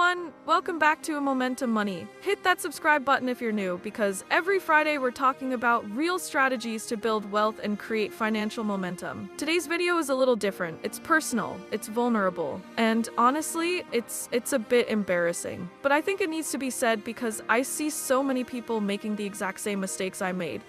everyone, welcome back to Momentum Money. Hit that subscribe button if you're new, because every Friday we're talking about real strategies to build wealth and create financial momentum. Today's video is a little different. It's personal, it's vulnerable, and honestly, it's a bit embarrassing. But I think it needs to be said because I see so many people making the exact same mistakes I made.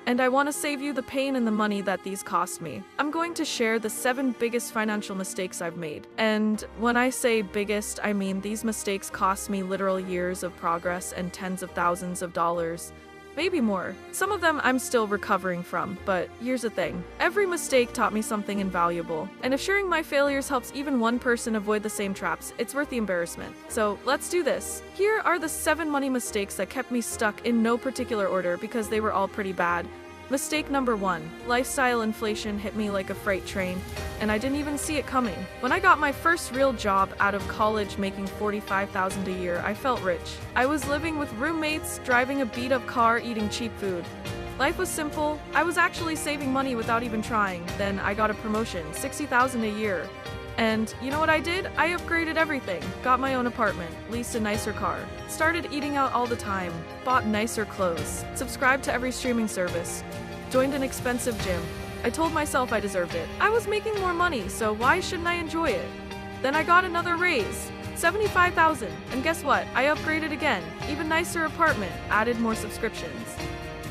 And I want to save you the pain and the money that these cost me. I'm going to share the 7 biggest financial mistakes I've made. And when I say biggest, I mean these mistakes cost me literal years of progress and tens of thousands of dollars. Maybe more. Some of them I'm still recovering from, but here's the thing. Every mistake taught me something invaluable. And if sharing my failures helps even one person avoid the same traps, it's worth the embarrassment. So let's do this. Here are the 7 money mistakes that kept me stuck in no particular order because they were all pretty bad. Mistake number 1. Lifestyle inflation hit me like a freight train, and I didn't even see it coming. When I got my first real job out of college making $45,000 a year, I felt rich. I was living with roommates, driving a beat-up car, eating cheap food. Life was simple. I was actually saving money without even trying. Then I got a promotion, $60,000 a year. And you know what I did? I upgraded everything. Got my own apartment, leased a nicer car, started eating out all the time, bought nicer clothes, subscribed to every streaming service, joined an expensive gym. I told myself I deserved it. I was making more money, so why shouldn't I enjoy it? Then I got another raise, $75,000, and guess what? I upgraded again, even nicer apartment, added more subscriptions.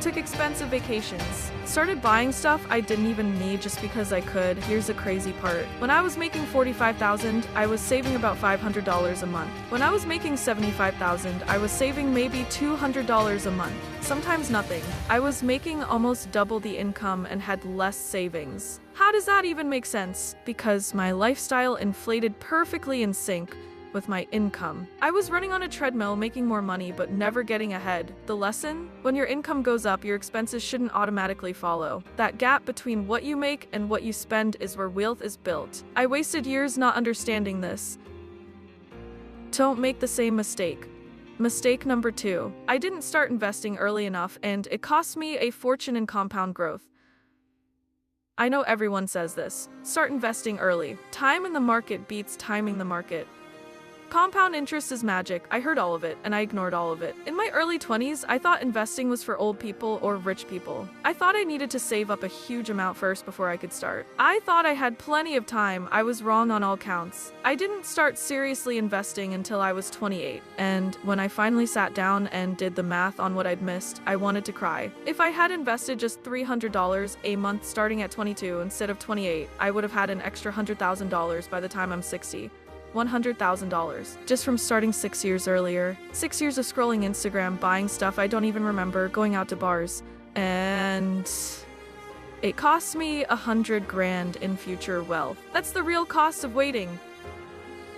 Took expensive vacations. Started buying stuff I didn't even need just because I could. Here's the crazy part. When I was making $45,000, I was saving about $500 a month. When I was making $75,000, I was saving maybe $200 a month. Sometimes nothing. I was making almost double the income and had less savings. How does that even make sense? Because my lifestyle inflated perfectly in sync with my income. I was running on a treadmill making more money but never getting ahead. The lesson? When your income goes up, your expenses shouldn't automatically follow. That gap between what you make and what you spend is where wealth is built. I wasted years not understanding this. Don't make the same mistake. Mistake number 2. I didn't start investing early enough, and it cost me a fortune in compound growth. I know everyone says this. Start investing early. Time in the market beats timing the market. Compound interest is magic. I heard all of it, and I ignored all of it. In my early 20s, I thought investing was for old people or rich people. I thought I needed to save up a huge amount first before I could start. I thought I had plenty of time. I was wrong on all counts. I didn't start seriously investing until I was 28, and when I finally sat down and did the math on what I'd missed, I wanted to cry. If I had invested just $300 a month starting at 22 instead of 28, I would have had an extra $100,000 by the time I'm 60. $100,000 just from starting 6 years earlier. 6 years of scrolling Instagram, buying stuff I don't even remember, going out to bars, and it cost me $100,000 in future wealth. That's the real cost of waiting.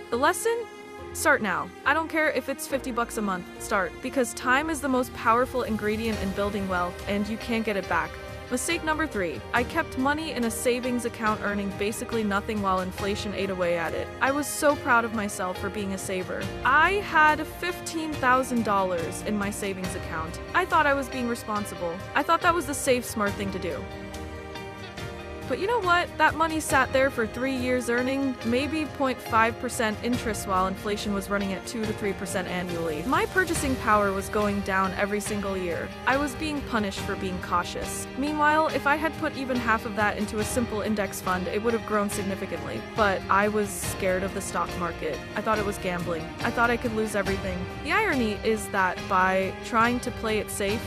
The lesson? Start now. I don't care if it's $50 a month. Start, because time is the most powerful ingredient in building wealth, and you can't get it back. Mistake number 3. I kept money in a savings account earning basically nothing while inflation ate away at it. I was so proud of myself for being a saver. I had $15,000 in my savings account. I thought I was being responsible. I thought that was the safe, smart thing to do. But you know what? That money sat there for 3 years earning maybe 0.5% interest while inflation was running at 2 to 3% annually. My purchasing power was going down every single year. I was being punished for being cautious. Meanwhile, if I had put even half of that into a simple index fund, it would have grown significantly. But I was scared of the stock market. I thought it was gambling. I thought I could lose everything. The irony is that by trying to play it safe,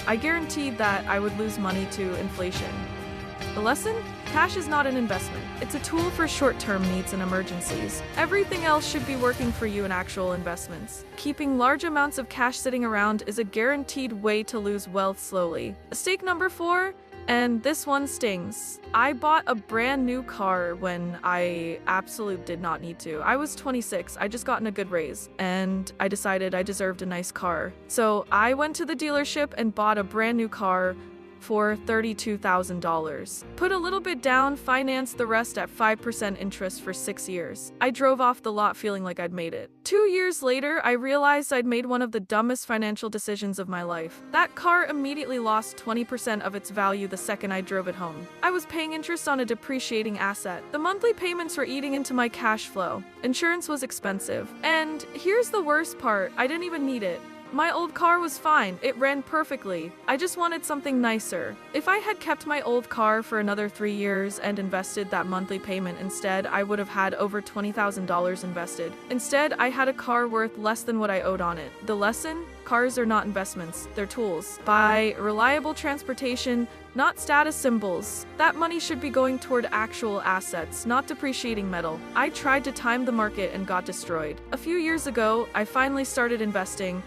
I guaranteed that I would lose money to inflation. The lesson? Cash is not an investment. It's a tool for short-term needs and emergencies. Everything else should be working for you in actual investments. Keeping large amounts of cash sitting around is a guaranteed way to lose wealth slowly. Mistake number 4, and this one stings. I bought a brand new car when I absolutely did not need to. I was 26, I just gotten a good raise, and I decided I deserved a nice car. So I went to the dealership and bought a brand new car for $32,000. Put a little bit down, financed the rest at 5% interest for 6 years. I drove off the lot feeling like I'd made it. 2 years later, I realized I'd made one of the dumbest financial decisions of my life. That car immediately lost 20% of its value the second I drove it home. I was paying interest on a depreciating asset. The monthly payments were eating into my cash flow. Insurance was expensive. And here's the worst part, I didn't even need it. My old car was fine, it ran perfectly. I just wanted something nicer. If I had kept my old car for another 3 years and invested that monthly payment instead, I would have had over $20,000 invested. Instead, I had a car worth less than what I owed on it. The lesson? Cars are not investments, they're tools. Buy reliable transportation, not status symbols. That money should be going toward actual assets, not depreciating metal. I tried to time the market and got destroyed. A few years ago, I finally started investing.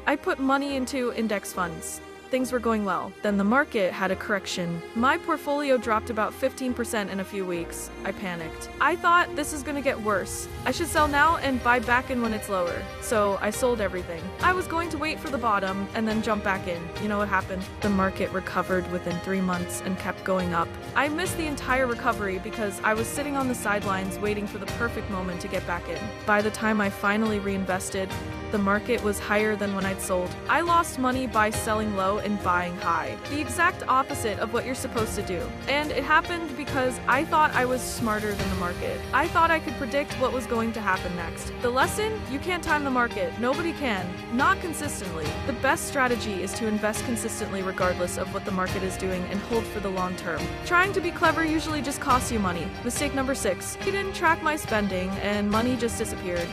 I put money into index funds. Things were going well. Then the market had a correction. My portfolio dropped about 15% in a few weeks. I panicked. I thought, this is gonna get worse. I should sell now and buy back in when it's lower. So I sold everything. I was going to wait for the bottom and then jump back in. You know what happened? The market recovered within 3 months and kept going up. I missed the entire recovery because I was sitting on the sidelines waiting for the perfect moment to get back in. By the time I finally reinvested, the market was higher than when I'd sold. I lost money by selling low and buying high. The exact opposite of what you're supposed to do. And it happened because I thought I was smarter than the market. I thought I could predict what was going to happen next. The lesson? You can't time the market. Nobody can. Not consistently. The best strategy is to invest consistently regardless of what the market is doing and hold for the long term. Trying to be clever usually just costs you money. Mistake number 6. I didn't track my spending and money just disappeared.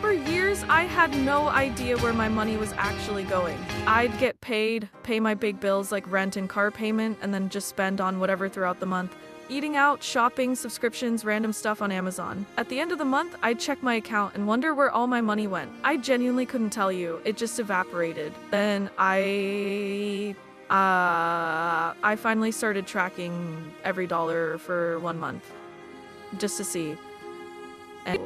For years, I had no idea where my money was actually going. I'd get paid, pay my big bills like rent and car payment, and then just spend on whatever throughout the month. Eating out, shopping, subscriptions, random stuff on Amazon. At the end of the month, I'd check my account and wonder where all my money went. I genuinely couldn't tell you. It just evaporated. Then I finally started tracking every dollar for 1 month. Just to see. And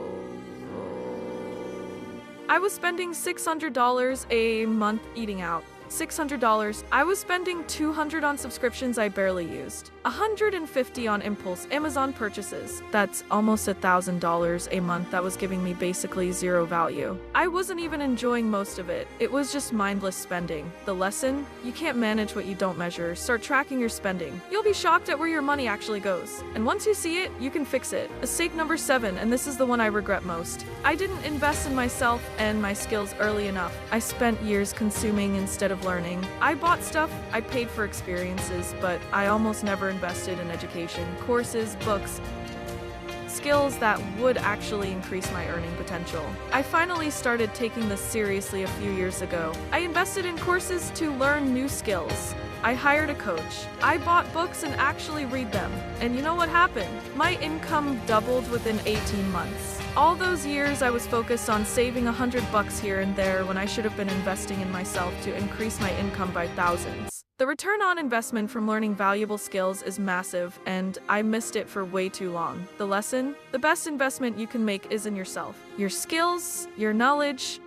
I was spending $600 a month eating out. $600. I was spending $200 on subscriptions I barely used. $150 on impulse Amazon purchases. That's almost $1,000 a month that was giving me basically zero value. I wasn't even enjoying most of it. It was just mindless spending. The lesson? You can't manage what you don't measure. Start tracking your spending. You'll be shocked at where your money actually goes. And once you see it, you can fix it. Mistake number 7, and this is the one I regret most. I didn't invest in myself and my skills early enough. I spent years consuming instead of learning. I bought stuff, I paid for experiences, but I almost never invested in education, courses, books, skills that would actually increase my earning potential. I finally started taking this seriously a few years ago. I invested in courses to learn new skills. I hired a coach. I bought books and actually read them. And you know what happened? My income doubled within 18 months. All those years I was focused on saving $100 here and there when I should have been investing in myself to increase my income by thousands. The return on investment from learning valuable skills is massive, and I missed it for way too long. The lesson? The best investment you can make is in yourself. Your skills, your knowledge,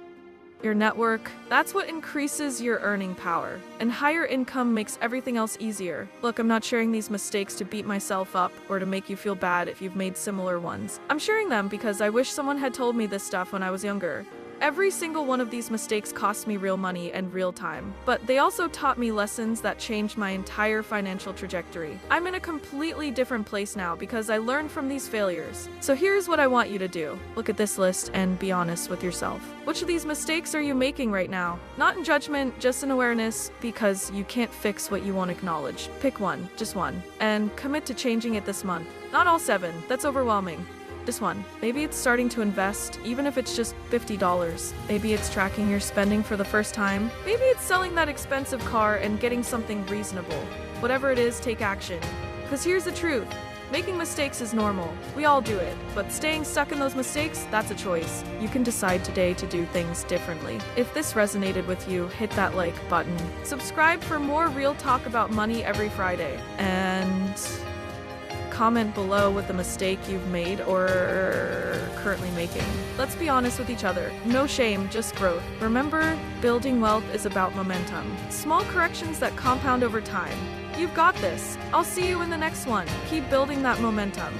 your network, that's what increases your earning power. And higher income makes everything else easier. Look, I'm not sharing these mistakes to beat myself up or to make you feel bad if you've made similar ones. I'm sharing them because I wish someone had told me this stuff when I was younger. Every single one of these mistakes cost me real money and real time, but they also taught me lessons that changed my entire financial trajectory. I'm in a completely different place now because I learned from these failures. So here's what I want you to do. Look at this list and be honest with yourself. Which of these mistakes are you making right now? Not in judgment, just in awareness, because you can't fix what you won't acknowledge. Pick one, just one, and commit to changing it this month. Not all 7, that's overwhelming. Just one. Maybe it's starting to invest, even if it's just $50. Maybe it's tracking your spending for the first time. Maybe it's selling that expensive car and getting something reasonable. Whatever it is, take action. Because here's the truth. Making mistakes is normal. We all do it. But staying stuck in those mistakes, that's a choice. You can decide today to do things differently. If this resonated with you, hit that like button. Subscribe for more real talk about money every Friday. And comment below with a mistake you've made or currently making. Let's be honest with each other. No shame, just growth. Remember, building wealth is about momentum. Small corrections that compound over time. You've got this. I'll see you in the next one. Keep building that momentum.